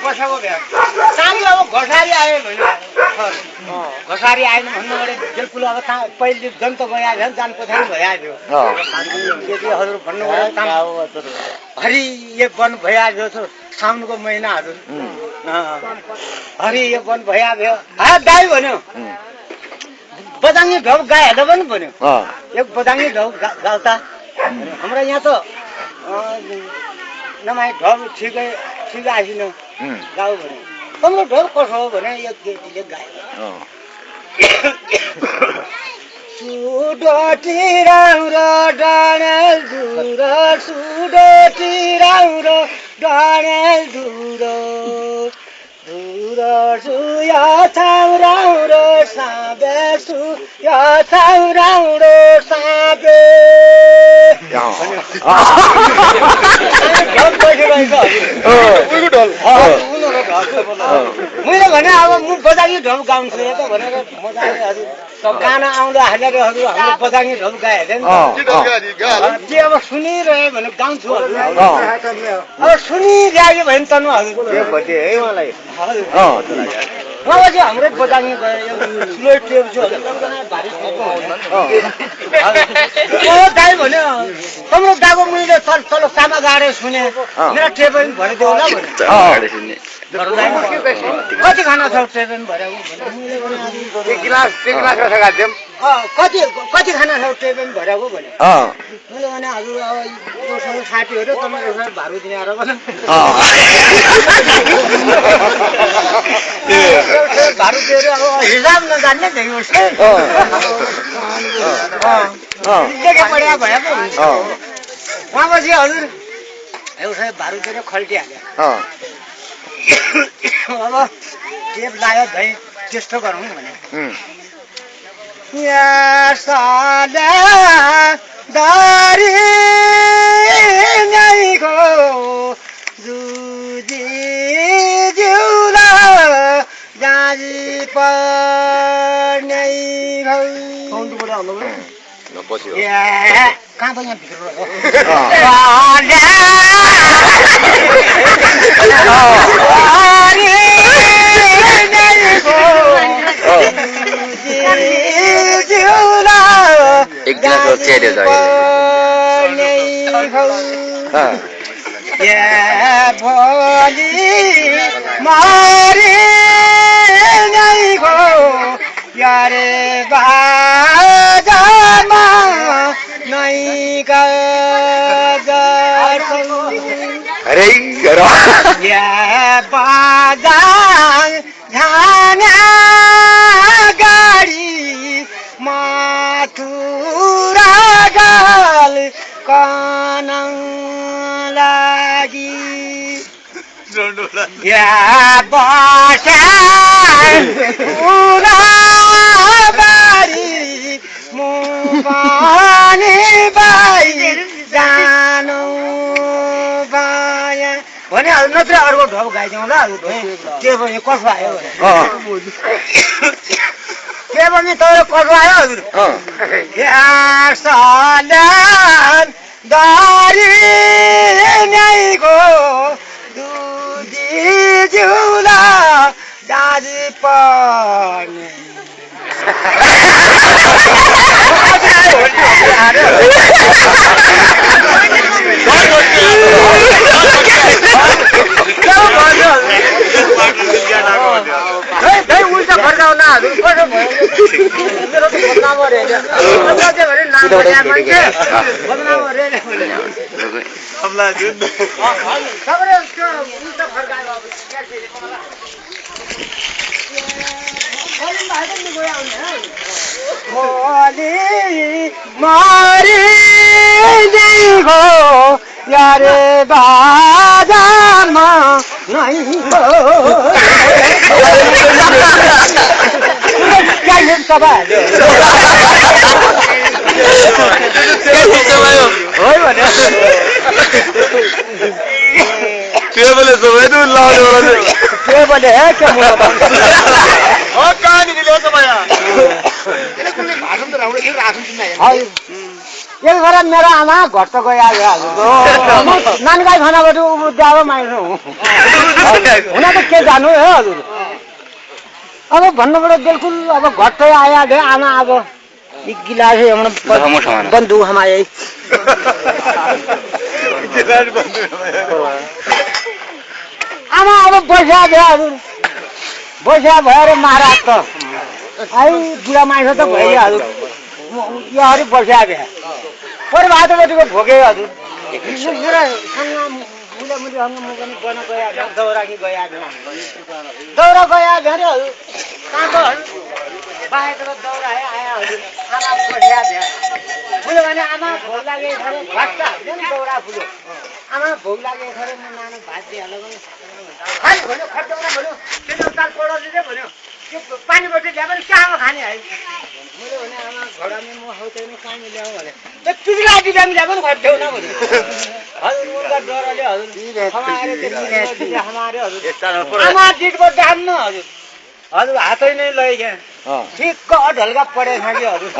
बसेको भ्या कहाँनिर अब घसारी आयो भने घसारी आएन भन्नु अरे बिल्कुल अब पहिले जन्त गइहाल्यो जान पछाडि भइहाल्यो हजुर भन्नु हरि यो वन भइहाल्यो साउनको महिना हजुर हरि यो वन भइहाल्यो गाई भन्यो बदाङ्गी ढोक गाईहरूलाई पनि भन्यो एक बदाङ्गी ढोक गाउँदा हाम्रो यहाँ त नमाई ढोक ठिकै आइसिन गाउँ भने तम्रो ढोक कसो हो भने एक गाई सुडोटी राम्रो डाँडेल धुरो सुडोटी राम्रो डाँडेल धुरो धुरो सुया छाउ राम्रो साँबे सुया छाउ राम्रो साँबे मैले भने अब म बजाङ्गी ढोल गाउँछु यता भनेर मजाले गाना आउँदा हालेरहरू हाम्रो बजाङ्गी ढोल गाइहाल्यो नि त्यो अब सुनिरह्यो भने गाउँछु अब सुनिरहेको भने तनु हजुर उहाँ चाहिँ हाम्रै बजाङ्गी गयो ठुलो टेप छ गाई भन्यो तम्रो गाएको मैले तल सामा गाडे सुने मेरो टेप पनि भरिदियो होला कति खाना छ टेप पनि भरेको कति खाना छ टेप पनि भरेको भने मैले भने हजुर अब साथीहरू तपाईँ एउटा भारू दिने आएर भारू दिएर अब हिसाब नजान्ने देख्यो पढ्या भएको हुन्छ उहाँपछि हजुर एउटा भारू दिएर खल्टिहाल्यो अब टेप लाग्यो भाइ त्यस्तो गरौँ भने दारी नैको जुजी जिउला जाजी पर्ने कहाँ पनि भोलि मारे नै गो यारे बाजामा नै अरे या बाजार झाना गाडी माथुरा गाल कान लागि या बसान उना बारी मुबानी बाहिर जानु बाया भने नत्र अर्को ढोक गाइदिउँ होला के भने कसो आयो के भने तपाईँ कसो आयो हजुर दारी नैको दुधी जिउला दाजी पर्ने उल्टा फर्काउन कसो भयो मेरो त बदनाम अरे नाम मान्छे बदनाम अरे उल्टा फर्कायो भोलि मारी नै हो यारे बाजामा नै हो टेबल सबै त लाउने होला टेबल है के मुला हो कहानी ले समय कुनै भाषण त राम्रो थियो राख्नु छैन एक भएर मेरो आमा घर त गइहाल्यो हजुर नानीलाई खानाबाट उब्याएर माग्नु हुन त के जानु हो हजुर अब भन्नुबाट बिल्कुल अब घट्टै आइहाल्यो आमा अब गिलास बन्दुक हमारे आमा अब बस्या भयो हजुर बस्या भएर महाराज त है बुढा मान्छे त भइयो हजुर यहाँ बस्या भ्या पर बाटोबाटोको भोगे हजुर मेरो मुलामुलीसँग म पनि बन गइहाल्यो दौरा कि गइहाल्यो दौरा गइहाल्यो अरे हजुर कहाँको बाहेर दौरा आयो हजुर आमा बस्या भ्या फुल्यो भने आमा भोग लागे खरे भट्ट हाल्यो नि दौरा फुल्यो आमा भोग लागे खरे म नानो भात दिइहाल्यो भने भन्यो खट्टाउन भन्यो त्यो ताल पढाउँदै भन्यो त्यो पानीबाट ल्यायो भने कहाँमा खाने है मैले भने आमा घोडामा म हौदैन पानी ल्याऊ भने त्यो पिग्ला दिँदा ल्यायो भने खट्ट्याउ न भन्यो हजुर उनका डरले हजुर हमारे हजुर आमा डिटको दाम न हजुर हजुर हातै नै लैग्या ठिक्क अढल्का परेको छ कि हजुर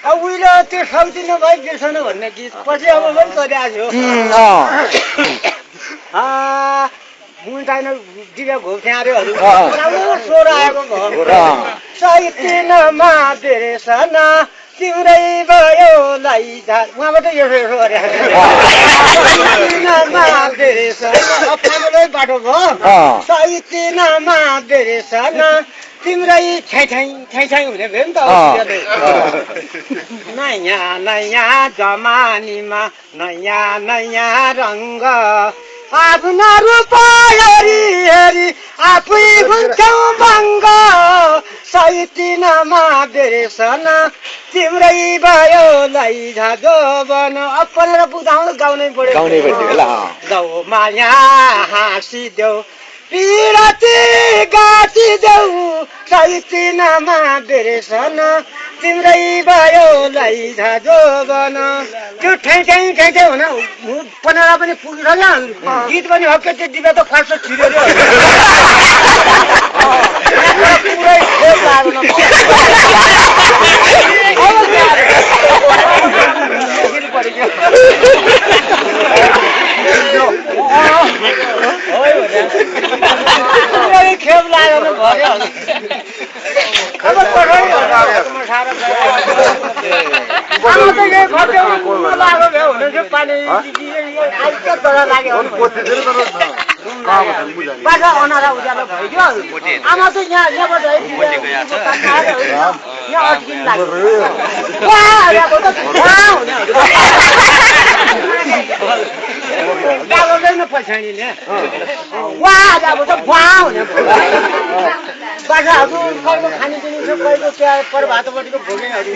अब उहिले त्यो सक्दिनँ भाइ बिर्सन भन्ने गीत पछि अब पनि गरिरहेको थियो मुन्टाइन दिव्या घोप्थ्या अरे हजुर स्वर आएको घर सैतिनमा बेरेसन तिम्रै भयो लैजा उहाँबाट यसो यसो गरे सैतिनमा बेरेसन अप्नामै बाटो भयो सैतिनमा बेरेसन तिम्रै छ्याइ हुने भयो नि त नयाँ नयाँ जमानीमा नयाँ नयाँ रङ्ग आफ्ना रूप हेरी हेरी आफै हुन्छौ बङ्ग सैतिनमा बेरेसन तिम्रै भयो लैजा जोबन अपनेर बुझाउनु गाउनै पऱ्यो गाउ माया हाँसिदेऊ पिरती गाँसिदेऊ सैतिनमा बेरेसन तिम्रै भयो लैजा जोबन त्यो ठै हुन पनेरा पनि पुगिसक्यो गीत पनि हक्कै त्यो दिँदा त फर्स्ट छिर्यो पुरै खोज खेप लागेर भयो बाजा अनारा उज्यालो भइदियो आमा त यहाँबाट यहाँ अड्किन लाग्यो पछाडिले अब त हुने बाजाहरू कहिले खानेपिने थियो कहिले चिया पर भातपट्टिको भोगेहरू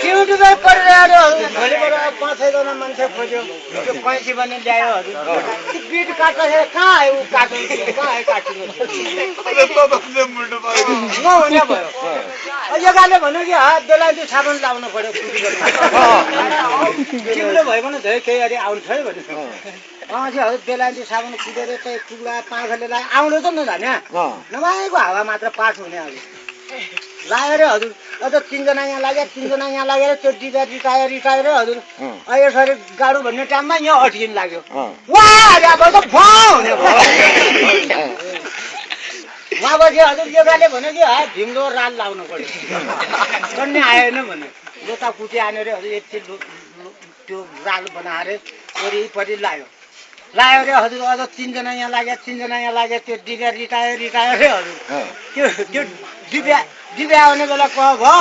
युट्युबै परिरहेको भोलिबाट 5-6जना मान्छे खोज्यो त्यो कैँची पनि ल्यायोहरू बिट काट्दाखेरि कहाँ आयो काट्नु कहाँ आयो काट्नु नहुने भयो योगाले भन्यो कि बेलायती साबुन लाउनु पऱ्यो तिम्रो भयो भने धेरै केही अरे आउनु छ है भन्यो हजुर बेलायती साबुन कुदेर चाहिँ टुक्रा पाँचले लायो आउनु त नजाने नभएको हावा मात्र पास हुने हजुर लाग्यो रे हजुर अझ 3जना यहाँ लाग्यो 3जना यहाँ लागेर त्यो रिटायर हजुर यसरी गाडो भन्ने टाइममा यहाँ अड्किन लाग्यो उहाँपछि हजुर योगाले भन्यो कि ढिङ्लो राल लाउनु पऱ्यो टन्ने आएन भन्यो लोटा कुटी आनेर हजुर यति त्यो राल बनाएर वरिपरि लायो रे हजुर अझ 3जना यहाँ लाग्यो 3जना यहाँ लाग्यो त्यो दिव्या रिटायर रे हजुर त्यो दिव्या आउने बेला कह भयो